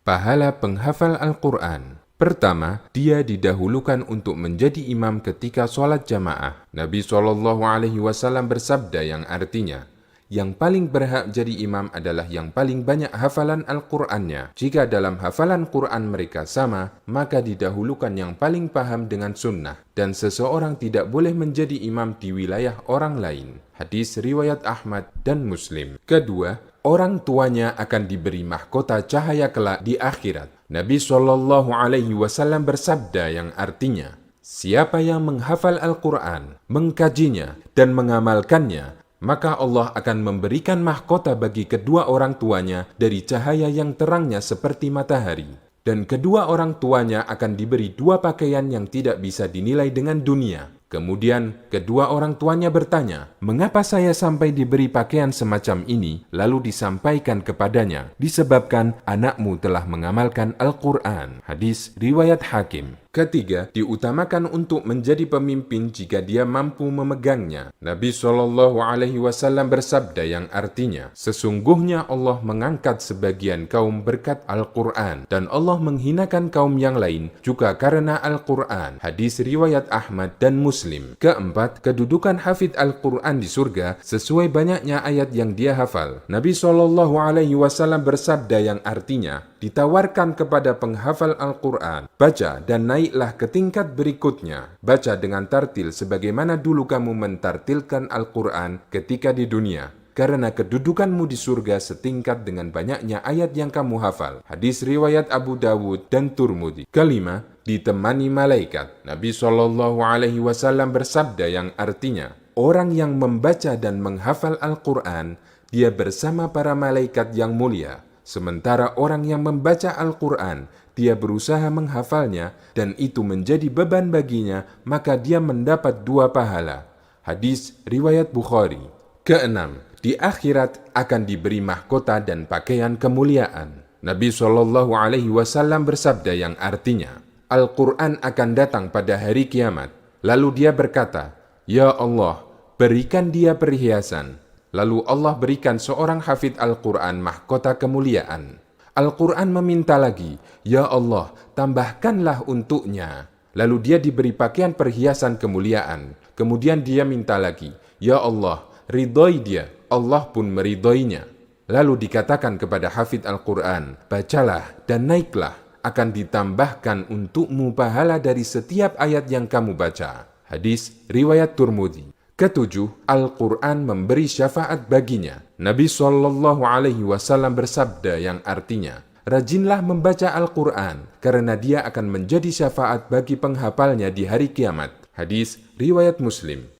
Pahala penghafal Al-Quran. Pertama, dia didahulukan untuk menjadi imam ketika sholat jamaah. Nabi SAW bersabda yang artinya, yang paling berhak jadi imam adalah yang paling banyak hafalan Al-Qur'annya. Jika dalam hafalan Quran mereka sama, maka didahulukan yang paling paham dengan sunnah. Dan seseorang tidak boleh menjadi imam di wilayah orang lain. Hadis riwayat Ahmad dan Muslim. Kedua, orang tuanya akan diberi mahkota cahaya kelak di akhirat. Nabi SAW bersabda yang artinya, siapa yang menghafal Al-Quran, mengkajinya, dan mengamalkannya, maka Allah akan memberikan mahkota bagi kedua orang tuanya dari cahaya yang terangnya seperti matahari. Dan kedua orang tuanya akan diberi dua pakaian yang tidak bisa dinilai dengan dunia. Kemudian kedua orang tuanya bertanya, mengapa saya sampai diberi pakaian semacam ini? Lalu disampaikan kepadanya, disebabkan anakmu telah mengamalkan Al-Quran. Hadis riwayat Hakim. Ketiga, diutamakan untuk menjadi pemimpin jika dia mampu memegangnya. Nabi SAW bersabda yang artinya, sesungguhnya Allah mengangkat sebagian kaum berkat Al-Quran, dan Allah menghinakan kaum yang lain juga karena Al-Quran. Hadis riwayat Ahmad dan Muslim. Keempat, kedudukan hafidh Al-Quran di surga sesuai banyaknya ayat yang dia hafal. Nabi SAW bersabda yang artinya, ditawarkan kepada penghafal Al-Quran, baca dan naiklah ke tingkat berikutnya. Baca dengan tartil sebagaimana dulu kamu mentartilkan Al-Quran ketika di dunia, karena kedudukanmu di surga setingkat dengan banyaknya ayat yang kamu hafal. Hadis riwayat Abu Dawud dan Turmudi. Kelima, ditemani malaikat. Nabi SAW bersabda yang artinya, orang yang membaca dan menghafal Al-Quran, dia bersama para malaikat yang mulia. Sementara orang yang membaca Al-Quran, dia berusaha menghafalnya dan itu menjadi beban baginya, maka dia mendapat dua pahala. Hadis riwayat Bukhari. Keenam, di akhirat akan diberi mahkota dan pakaian kemuliaan. Nabi SAW bersabda yang artinya, Al-Quran akan datang pada hari kiamat. Lalu dia berkata, ya Allah, berikan dia perhiasan. Lalu Allah berikan seorang hafidh Al-Quran mahkota kemuliaan. Al-Quran meminta lagi, ya Allah, tambahkanlah untuknya. Lalu dia diberi pakaian perhiasan kemuliaan. Kemudian dia minta lagi, ya Allah, ridhoi dia. Allah pun meridhoinya. Lalu dikatakan kepada hafidh Al-Quran, bacalah dan naiklah, akan ditambahkan untukmu pahala dari setiap ayat yang kamu baca. Hadis riwayat Turmudi. Ketujuh, Al-Quran memberi syafaat baginya. Nabi SAW bersabda yang artinya, rajinlah membaca Al-Quran, karena dia akan menjadi syafaat bagi penghafalnya di hari kiamat. Hadis riwayat Muslim.